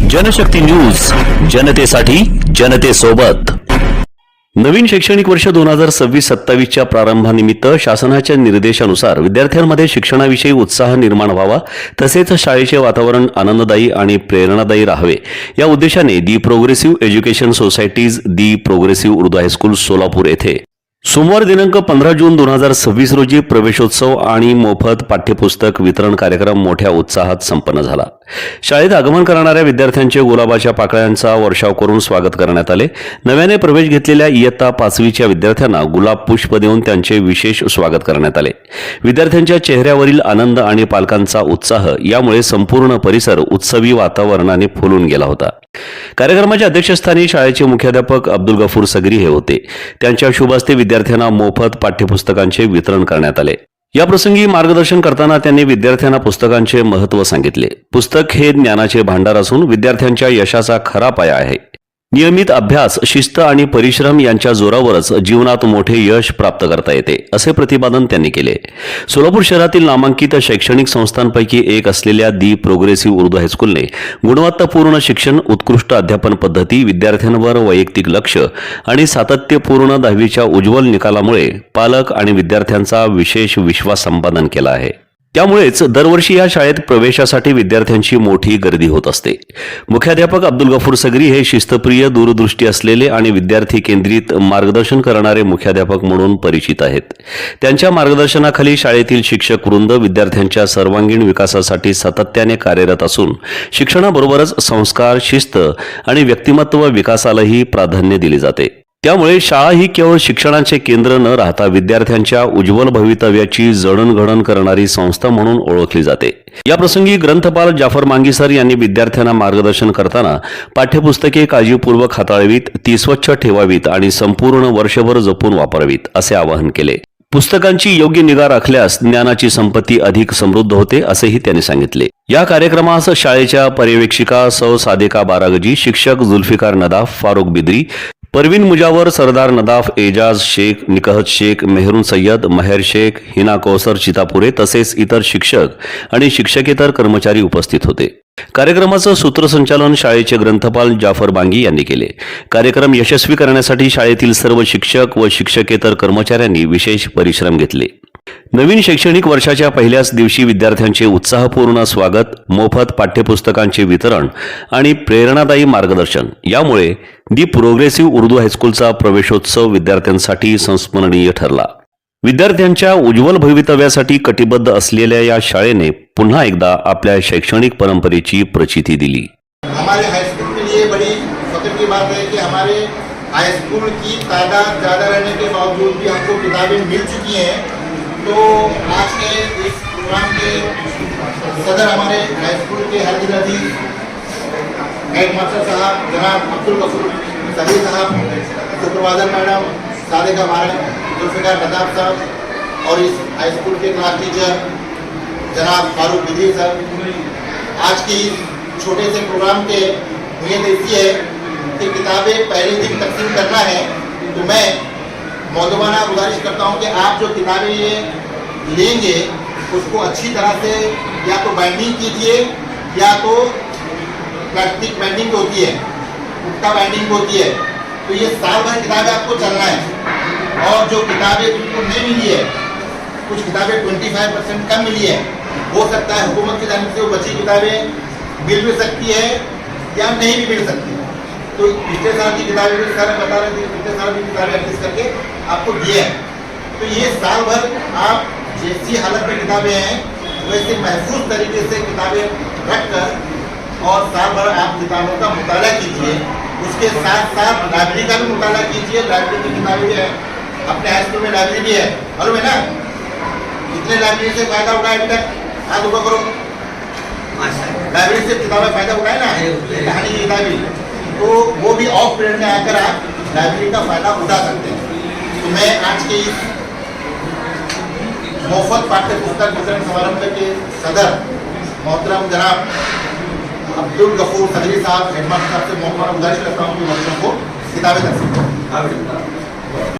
Janshakti news, जनतेसाठी जनतेसोबत। नवीन शैक्षणिक वर्ष 2026-27च्या प्रारंभानिमित्त शासनाच्या निर्देशानुसार विद्यार्थ्यांमध्ये शिक्षणाविषयी उत्साह निर्माण व्हावा, तसेच शाळेचे वातावरण आनंददायी आणि प्रेरणादायी राहावे या उद्देशाने दी प्रोग्रेसिव्ह एज्युकेशन सोसायटीज दी प्रोग्रेसिव्ह उर्दू हायस्कूल सोलापूर येथे सोमवार दिनांक 15 जून 2026 रोजी प्रवेशोत्सव आणि मोफत पाठ्यपुस्तक वितरण कार्यक्रम मोठ्या उत्साहात संपन्न झाला। शाळेत आगमन करणाऱ्या विद्यार्थ्यांचे गुलाबाच्या पाकळ्यांचा वर्षाव करून स्वागत करण्यात आले। नव्याने प्रवेश घेतलेल्या इयत्ता 5वीच्या विद्यार्थ्यांना गुलाब पुष्प देऊन त्यांचे विशेष स्वागत करण्यात आले। विद्यार्थ्यांच्या चेहऱ्यावरील आनंद आणि पालकांचा उत्साह यामुळे संपूर्ण परिसर उत्सवी वातावरणाने फुलून गेला होता। कार्यक्रमाच्या अध्यक्षस्थानी शाळेचे मुख्याध्यापक अब्दुल गफूर सगरी हे होते। त्यांच्या शुभ हस्ते विद्यार्थ्यांना मोफत पाठ्यपुस्तकांचे वितरण करण्यात आले। या प्रसंगी मार्गदर्शन करताना त्यांनी विद्यार्थ्यांना पुस्तकांचे महत्त्व सांगितले। पुस्तक हे ज्ञानाचे भांडार असून विद्यार्थ्यांच्या यशाचा खरा पाया आहे। नियमित अभ्यास, शिस्त आणि परिश्रम यांच्या जोरावरच जीवनात मोठे यश प्राप्त करता येते, असे प्रतिपादन त्यांनी केले। सोलापूर शहरातील नामांकित शैक्षणिक संस्थांपैकी एक असलेल्या दी प्रोग्रेसिव्ह उर्दू हायस्कूलने गुणवत्तापूर्ण शिक्षण, उत्कृष्ट अध्यापन पद्धती, विद्यार्थ्यांवर वैयक्तिक लक्ष आणि सातत्यपूर्ण 10वीच्या उज्ज्वल निकालामुळे पालक आणि विद्यार्थ्यांचा विशेष विश्वास संपादन केला आहे। त्यामुळेच दरवर्षी या शाळेत प्रवेशासाठी विद्यार्थ्यांची मोठी गर्दी होत असते। मुख्याध्यापक अब्दुल गफूर सगरी हे शिस्तप्रिय, दूरदृष्टी असलेले आणि विद्यार्थी केंद्रित मार्गदर्शन करणारे मुख्याध्यापक म्हणून परिचित आहेत। त्यांच्या मार्गदर्शनाखाली शाळेतील शिक्षक वृंद विद्यार्थ्यांच्या सर्वांगीण विकासासाठी सातत्याने कार्यरत असून शिक्षणाबरोबरच संस्कार, शिस्त आणि व्यक्तिमत्व विकासालाही प्राधान्य दिले जाते। त्यामुळे शाळा ही केवळ शिक्षणाचे केंद्र न राहता विद्यार्थ्यांच्या उज्ज्वल भवितव्याची जडणघडण करणारी संस्था म्हणून ओळखली जाते। या प्रसंगी ग्रंथपाल जाफर मांगी सर यांनी विद्यार्थ्यांना मार्गदर्शन करताना पाठ्यपुस्तके काळजीपूर्वक हाताळावीत, ती स्वच्छ ठेवावीत आणि संपूर्ण वर्षभर जपून वापरावीत असे आवाहन केले। पुस्तकांची योग्य निगा राखल्यास ज्ञानाची संपत्ती अधिक समृद्ध होते, असेही त्यांनी सांगितले। या कार्यक्रमास शाळेच्या पर्यवेक्षिका सौ सादिका बारागजी, शिक्षक जुल्फिकार नदाफ, फारुख बिद्री, परवीन मुजावर, सरदार नदाफ, एजाज शेख, निकहत शेख, मेहरून सय्यद, महेर शेख, हिना कौसर चितापुरे तसेच इतर शिक्षक आणि शिक्षकेतर कर्मचारी उपस्थित होते। कार्यक्रमाचं सूत्रसंचालन शाळेचे ग्रंथपाल जाफर बांगी यांनी केले। कार्यक्रम यशस्वी करण्यासाठी शाळेतील सर्व शिक्षक व शिक्षकेतर कर्मचाऱ्यांनी विशेष परिश्रम घेतले। नवीन शैक्षणिक वर्षाच्या पहिल्याच दिवशी विद्यार्थ्यांचे उत्साहपूर्ण स्वागत, मोफत पाठ्यपुस्तकांचे वितरण आणि प्रेरणादायी मार्गदर्शन यामुळे दी प्रोग्रेसिव्ह उर्दू हायस्कूलचा प्रवेशोत्सव विद्यार्थ्यांसाठी संस्मरणीय ठरला। विद्यार्थ्यांच्या उज्ज्वल भवितव्यासाठी कटिबद्ध असलेल्या या शाळेने पुन्हा एकदा आपल्या शैक्षणिक परंपरेची प्रचिती दिली। हमारे हाईस्कूल के लिए बड़ी फख्र की बात है कि हमारे हाईस्कूल की तादाद ज़्यादा रहने के बावजूद भी हमको किताबें मिल चुकी हैं। तो आज के इस प्रोग्राम के सदर हमारे हाईस्कूल के हरदिल अजीज हेड मास्टर साहब जनाब अब्दुल गफूर सगरी साहब, सुपरवाइजर मैडम सादिका बारागजी, जुल्फिकार नदाफ साहब और इस हाईस्कूल के क्लास टीचर जनाब फारूक बिद्री सर, आज की छोटे से प्रोग्राम के नियत ऐसी है कि किताबें पहले दिन तकसीम करना है। तो मैं मौजूदाना गुजारिश करता हूँ कि आप जो किताबें ये लेंगे उसको अच्छी तरह से या तो बाइंडिंग कीजिए या तो प्लास्टिक बाइंडिंग होती है, पुख्ता बाइंडिंग होती है। तो ये साल भर किताबें आपको चलना है। और जो किताबें बिल्कुल नहीं मिली है, कुछ किताबें 25% कम मिली है, हो सकता है हुकूमत की जानिब से वो बची किताबें मिल भी सकती है या नहीं भी मिल सकती। तो पिछले साल की किताबें भी सारे बता रहे थे, पिछले साल की किताबें एडजस्ट करके आपको दिए हैं। तो ये साल भर आप जैसी हालत में किताबें हैं वैसे महफूज तरीके से किताबें रख कर और साल भर आप किताबों का मुताला कीजिए। उसके साथ साथ लाइब्रेरी का भी मुताला कीजिए। लाइब्रेरी की किताबें भी है, अपने हाई स्कूल में लाइब्रेरी भी है, मालूम है ना? कितने लाइब्रेरी से फ़ायदा उठाए अभी तक? हाथ ऊपर करो। लाइब्रेरी से किताबें फ़ायदा उठाए ना, कहानी की किताबें, तो वो भी ऑफ पीरियड में आकर आप लाइब्रेरी का फ़ायदा उठा सकते हैं। तो मैं आज के इस मुफ्त पाठ्य पुस्तक वितरण समारंभ के सदर मोहतरम जनाब अब्दुल गफूर सगरी साहब हेडमास्टर साहब से मोहम्मद गुजारिश करता हूँ कि बच्चों को किताबें तकसीम करें।